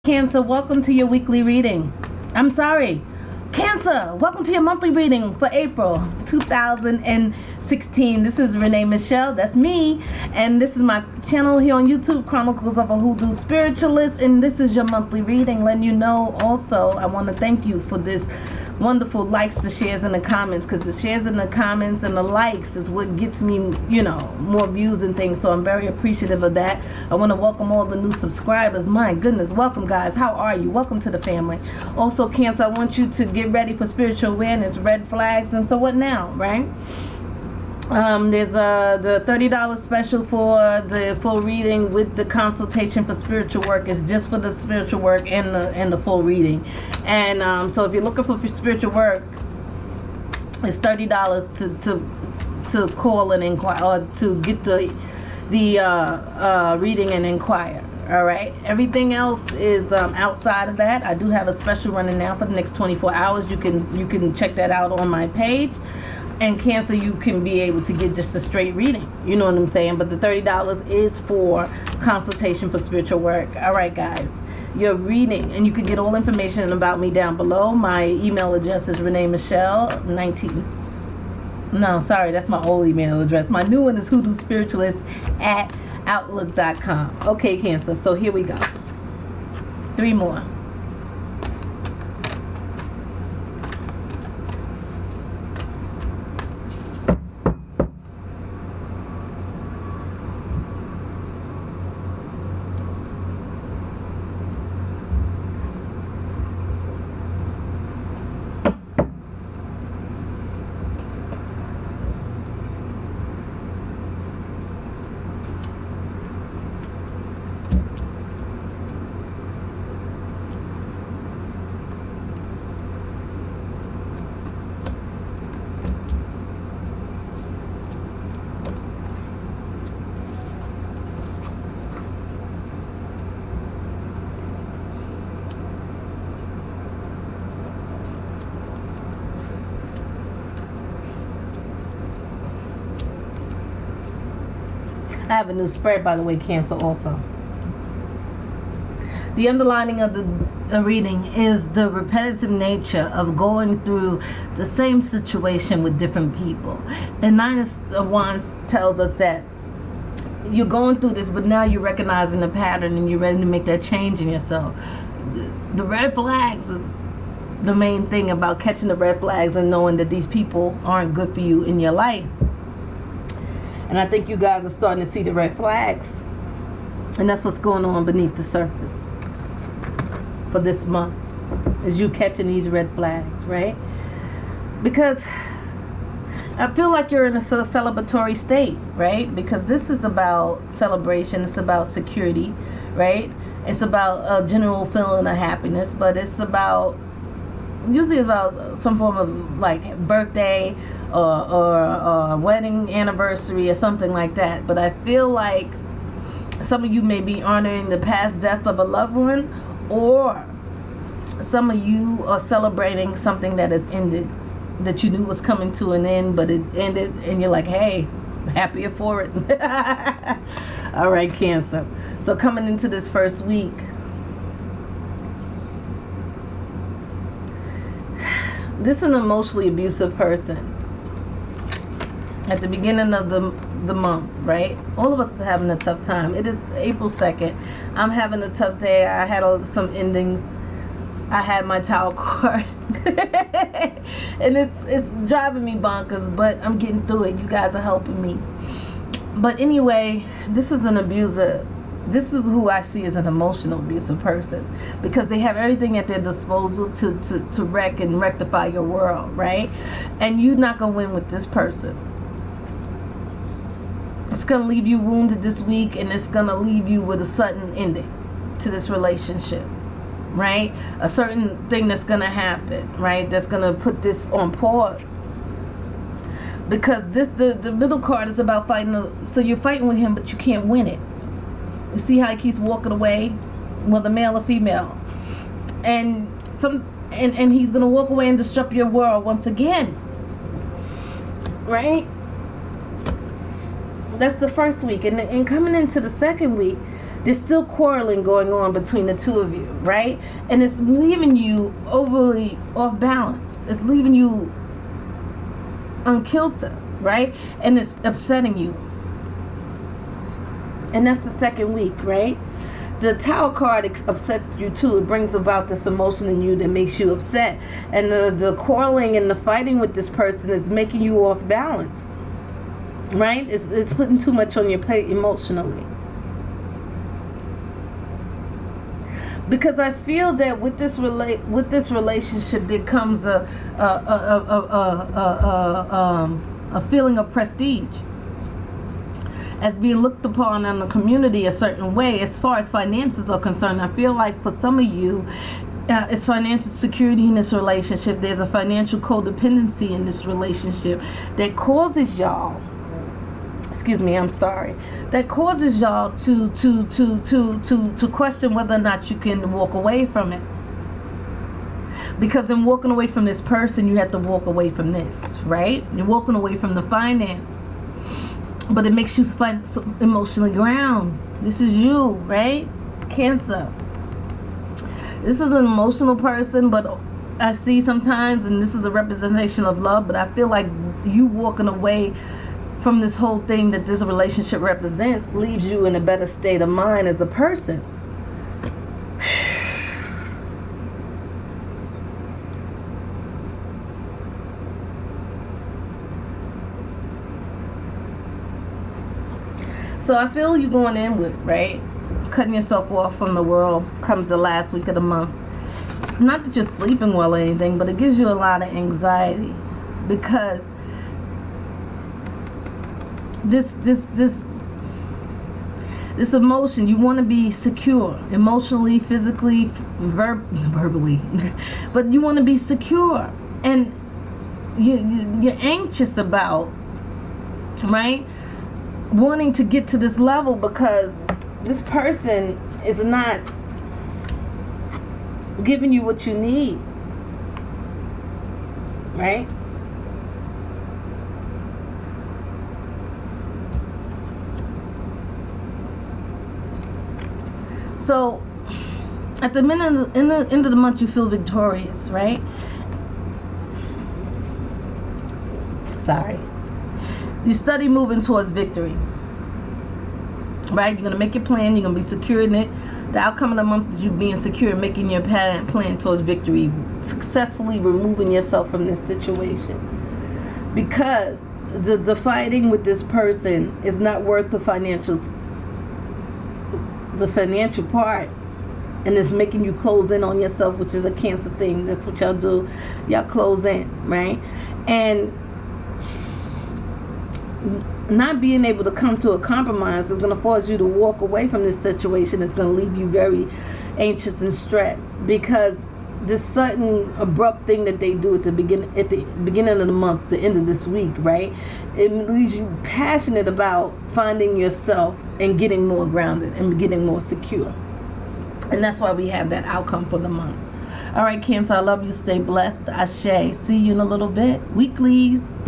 Cancer, welcome to your weekly reading. I'm sorry. Cancer, welcome to your monthly reading for April 2016. This is Renee Michelle, that's me, and this is my channel here on YouTube, Chronicles of a Hoodoo Spiritualist, and this is your monthly reading, letting you know also, I want to thank you for this wonderful likes, the shares, and the comments, because the shares and the comments and the likes is what gets me, more views and things, so I'm very appreciative of that. I want to welcome all the new subscribers. My goodness, welcome guys. How are you? Welcome to the family. Also, Cancer, I want you to get ready for spiritual awareness, red flags, and so what now, right? There's the $30 special for the full reading with the consultation for spiritual work. Is just for the spiritual work and the full reading. And so if you're looking for spiritual work, it's $30 to call and inquire, or to get the reading and inquire. All right, everything else is outside of that. I do have a special running now for the next 24 hours. You can check that out on my page. And Cancer, you can be able to get just a straight reading. You know what I'm saying? But the $30 is for consultation for spiritual work. All right, guys. Your reading, and you can get all information about me down below. My email address is Renee Michelle 19. No, sorry, that's my old email address. My new one is hoodoospiritualist@outlook.com. Okay, Cancer. So here we go. 3 more. I have a new spread, by the way, Cancer, also. The underlining of the reading is the repetitive nature of going through the same situation with different people. And Nine of Wands tells us that you're going through this, but now you're recognizing the pattern and you're ready to make that change in yourself. The red flags is the main thing about catching the red flags and knowing that these people aren't good for you in your life. And I think you guys are starting to see the red flags. And that's what's going on beneath the surface for this month, is you catching these red flags, right? Because I feel like you're in a celebratory state, right? Because this is about celebration. It's about security, right? It's about a general feeling of happiness, but it's about, usually about some form of like birthday or wedding anniversary or something like that. But I feel like some of you may be honoring the past death of a loved one, or some of you are celebrating something that has ended, that you knew was coming to an end, but it ended, and you're like, hey, happier for it. All right, Cancer. So coming into this first week, this is an emotionally abusive person. At the beginning of the month, right? All of us are having a tough time. It is April 2nd. I'm having a tough day. I had some endings. I had my tower card. And it's driving me bonkers, but I'm getting through it. You guys are helping me. But anyway, this is an abuser. This is who I see as an emotional abusive person, because they have everything at their disposal to wreck and rectify your world, right? And you're not going to win with this person. It's going to leave you wounded this week, and it's going to leave you with a sudden ending to this relationship, right? A certain thing that's going to happen, right? That's going to put this on pause. Because the middle card is about fighting. So you're fighting with him, but you can't win it. You see how he keeps walking away, whether male or female. And he's going to walk away and disrupt your world once again. Right? That's the first week. And coming into the second week, There's still quarreling going on between the two of you, right? And it's leaving you overly off balance. It's leaving you unkilter, right? And it's upsetting you. And that's the second week, right? The Tower card upsets you too. It brings about this emotion in you that makes you upset. And the quarreling and the fighting with this person is making you off balance, right? It's putting too much on your plate emotionally. Because I feel that with this relationship there comes a feeling of prestige, as being looked upon in the community a certain way as far as finances are concerned. I feel like for some of you, it's financial security in this relationship. There's a financial codependency in this relationship that causes y'all, that causes y'all to question whether or not you can walk away from it. Because in walking away from this person, you have to walk away from this, right? You're walking away from the finance, but it makes you find emotionally ground. This is you, right? Cancer. This is an emotional person, but I see sometimes, and this is a representation of love, but I feel like you walking away from this whole thing that this relationship represents leaves you in a better state of mind as a person. So I feel you going in with, right? Cutting yourself off from the world comes the last week of the month. Not that you're sleeping well or anything, but it gives you a lot of anxiety because this emotion, you want to be secure emotionally, physically, verbally, but you want to be secure, and you're anxious about, right, wanting to get to this level because this person is not giving you what you need, right? So at the end of the month, you feel victorious, right? Sorry. You study moving towards victory, right? You're going to make your plan. You're going to be secure in it. The outcome of the month is you being secure and making your plan towards victory, successfully removing yourself from this situation. Because the fighting with this person is not worth the financial part, and it's making you close in on yourself, which is a Cancer thing. That's what y'all do. Y'all close in, right? And not being able to come to a compromise is going to force you to walk away from this situation. It's going to leave you very anxious and stressed because this sudden abrupt thing that they do at the beginning of the month, the end of this week, right? It leaves you passionate about finding yourself and getting more grounded and getting more secure. And that's why we have that outcome for the month. All right, Cancer, I love you. Stay blessed. Ashe. See you in a little bit. Weeklies.